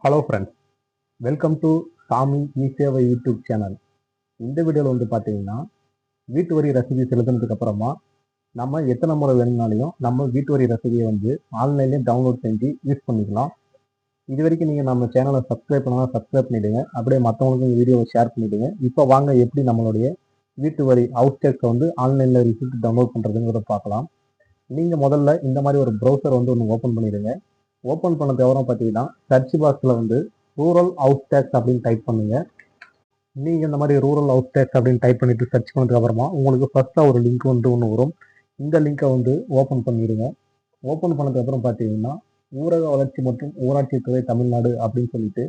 Hello friends, welcome to சாமி சேவை YouTube channel. இந்த வீடியோவில் வந்து பார்த்தீங்கன்னா, வீட்டு வரி ரசீது செலுத்தினதுக்கு அப்புறமா நம்ம எத்தனை முறை வேணும்னாலையும் நம்ம வீட்டு வரி ரசீதியை வந்து ஆன்லைன்லேயே டவுன்லோட் செஞ்சு யூஸ் பண்ணிக்கலாம். இது வரைக்கும் நீங்கள் நம்ம சேனலை சப்ஸ்கிரைப் பண்ணாலும் சப்ஸ்கிரைப் பண்ணிவிடுங்க. அப்படியே மற்றவங்களுக்கும் இந்த வீடியோவை ஷேர் பண்ணிவிடுங்க. இப்போ வாங்க எப்படி நம்மளுடைய வீட்டு வரி ஹவுஸ் டேக்ஸை வந்து ஆன்லைனில் ரிசிப்ட் டவுன்லோட் பண்ணுறதுங்கிறத பார்க்கலாம். நீங்கள் முதல்ல இந்த மாதிரி ஒரு ப்ரௌசர் வந்து ஒன்று ஓப்பன் பண்ணிடுங்க. ஓப்பன் பண்ணதுக்கு அப்புறம் பார்த்தீங்கன்னா சர்ச் பாக்ஸில் வந்து ரூரல் ஹவுஸ் டேக்ஸ் அப்படின்னு டைப் பண்ணுங்க. நீங்கள் இந்த மாதிரி ரூரல் ஹவுஸ் டேக்ஸ் அப்படின்னு டைப் பண்ணிட்டு சர்ச் பண்ணதுக்கு அப்புறமா உங்களுக்கு ஃபர்ஸ்ட்டாக ஒரு லிங்க் வந்து ஒன்று வரும். இந்த லிங்கை வந்து ஓப்பன் பண்ணிடுங்க. ஓப்பன் பண்ணதுக்கு அப்புறம் பார்த்தீங்கன்னா ஊரக வளர்ச்சி மற்றும் ஊராட்சித்துறை தமிழ்நாடு அப்படின்னு சொல்லிட்டு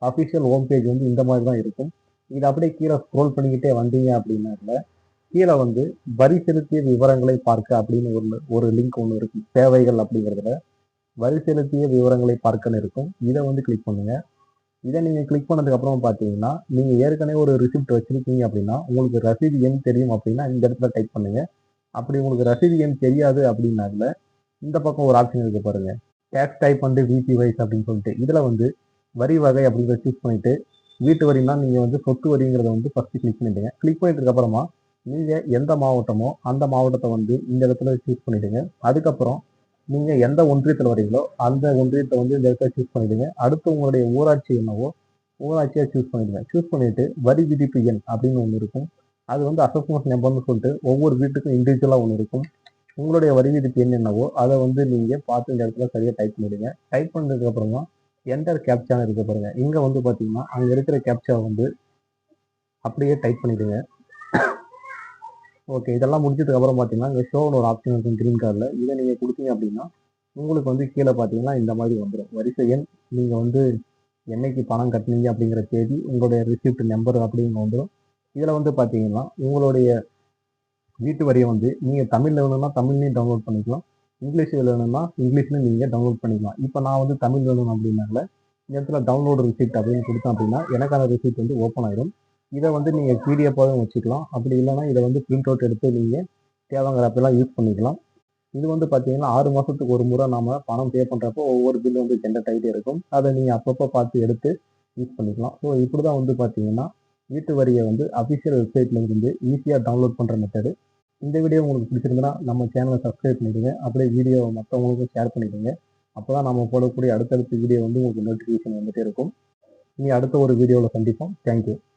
அஃபிஷியல் ஹோம் பேஜ் வந்து இந்த மாதிரி தான் இருக்கும். இது அப்படியே கீழே ஸ்க்ரோல் பண்ணிக்கிட்டே வந்தீங்க அப்படின்னா கீழே வந்து வரி செலுத்திய விவரங்களை பார்க்க அப்படின்னு ஒரு லிங்க் ஒன்று இருக்கும். சேவைகள் அப்படிங்கிறதுல வரி செலுத்திய விவரங்களை பார்க்கன்னு இருக்கும். இதை வந்து கிளிக் பண்ணுங்க. இதை நீங்கள் கிளிக் பண்ணதுக்கு அப்புறம் பார்த்தீங்கன்னா நீங்கள் ஏற்கனவே ஒரு ரிசிப்ட் வச்சிருக்கீங்க அப்படின்னா உங்களுக்கு ரசீது எண் தெரியும் அப்படின்னா இந்த இடத்துல டைப் பண்ணுங்க. அப்படி உங்களுக்கு ரசீது எண் தெரியாது அப்படின்னால இந்த பக்கம் ஒரு ஆப்ஷன் இருக்கு பாருங்க, டேக்ஸ் டைப் வந்து விபி வைஸ் அப்படின்னு சொல்லிட்டு இதில் வந்து வரி வகை அப்படிங்கிறத சூஸ் பண்ணிட்டு வீட்டு வரினா நீங்கள் வந்து சொத்து வரிங்கிறத வந்து ஃபர்ஸ்ட் கிளிக் பண்ணிடுங்க. கிளிக் பண்ணிட்டதுக்கு அப்புறமா நீங்கள் எந்த மாவட்டமோ அந்த மாவட்டத்தை வந்து இந்த இடத்துல சூஸ் பண்ணிடுங்க. அதுக்கப்புறம் நீங்கள் எந்த ஒன்றியத்தில் வரீங்களோ அந்த ஒன்றியத்தை வந்து இந்த இடத்துல சூஸ் பண்ணிடுங்க. அடுத்து உங்களுடைய ஊராட்சி என்னவோ ஊராட்சியை சூஸ் பண்ணிடுங்க. சூஸ் பண்ணிட்டு வரி விதிப்பு எண் அப்படின்னு ஒன்று இருக்கும். அது வந்து அசஸ்மெண்ட் நம்பர்னு சொல்லிட்டு ஒவ்வொரு வீட்டுக்கும் இண்டிவிஜுவலாக ஒன்று இருக்கும். உங்களுடைய வரி விதிப்பு எண் என்னவோ அதை வந்து நீங்கள் பார்த்து இந்த இடத்துல சரியாக டைப் பண்ணிடுங்க. டைப் பண்ணதுக்கு அப்புறமா என்டர் கேப்சான்னு இருக்க பாருங்க. இங்கே வந்து பார்த்தீங்கன்னா அங்கே இருக்கிற கேப்சா வந்து அப்படியே டைப் பண்ணிடுங்க. ஓகே, இதெல்லாம் முடிச்சதுக்கு அப்புறம் பார்த்தீங்கன்னா இங்கே ஷோன்னு ஒரு ஆப்ஷன் இருக்கும் கிரீன் கலரில். இதை நீங்கள் கொடுத்தீங்க அப்படின்னா உங்களுக்கு வந்து கீழே பார்த்தீங்கன்னா இந்த மாதிரி வந்துடும். வரிசை எண், நீங்கள் வந்து என்னைக்கு பணம் கட்டினீங்க அப்படிங்கிற தேதி, உங்களுடைய ரிசிப்ட் நம்பர் அப்படின்னு வந்துடும். இதில் வந்து பார்த்தீங்கன்னா உங்களுடைய வீட்டு வரியை வந்து நீங்கள் தமிழில் வேணும்னா தமிழ்லையும் டவுன்லோட் பண்ணிக்கலாம், இங்கிலீஷில் வேணும்னா இங்கிலீஷ்லையும் நீங்கள் டவுன்லோட் பண்ணிக்கலாம். இப்போ நான் வந்து தமிழ் வேணும் அப்படின்னால இந்த இடத்துல டவுன்லோடு ரிசிப்ட் அப்படின்னு கொடுத்தேன் அப்படின்னா எனக்கான ரிசிப்ட் வந்து ஓப்பன் ஆயிடும். இதை வந்து நீங்கள் பிடிஎஃபாகவும் வச்சுக்கலாம். அப்படி இல்லைன்னா இதை வந்து பிரிண்ட் அவுட் எடுத்து நீங்கள் தேவைங்கிறப்பெல்லாம் யூஸ் பண்ணிக்கலாம். இது வந்து பார்த்தீங்கன்னா 6 மாதத்துக்கு ஒரு முறை நாம பணம் பே பண்ணுறப்போ ஒவ்வொரு பில் வந்து ஜென்ரேட் ஆகிட்டே இருக்கும். அதை நீங்கள் அப்பப்போ பார்த்து எடுத்து யூஸ் பண்ணிக்கலாம். ஸோ இப்படி தான் வந்து பார்த்தீங்கன்னா வீட்டு வரியை வந்து அஃபிஷியல் வெப்சைட்ல இருந்து ஈஸியாக டவுன்லோட் பண்ணுற மெத்தடு. இந்த வீடியோ உங்களுக்கு பிடிச்சிருந்தனா நம்ம சேனலை சப்ஸ்கிரைப் பண்ணிடுங்க. அப்படியே வீடியோ மற்றவங்களுக்கும் ஷேர் பண்ணிடுங்க. அப்போ தான் நம்ம போடக்கூடிய அடுத்தடுத்த வீடியோ வந்து உங்களுக்கு நோட்டிஃபிகேஷன் வந்துட்டே இருக்கும். இனி அடுத்த ஒரு வீடியோவில் சந்திப்போம். தேங்க்யூ.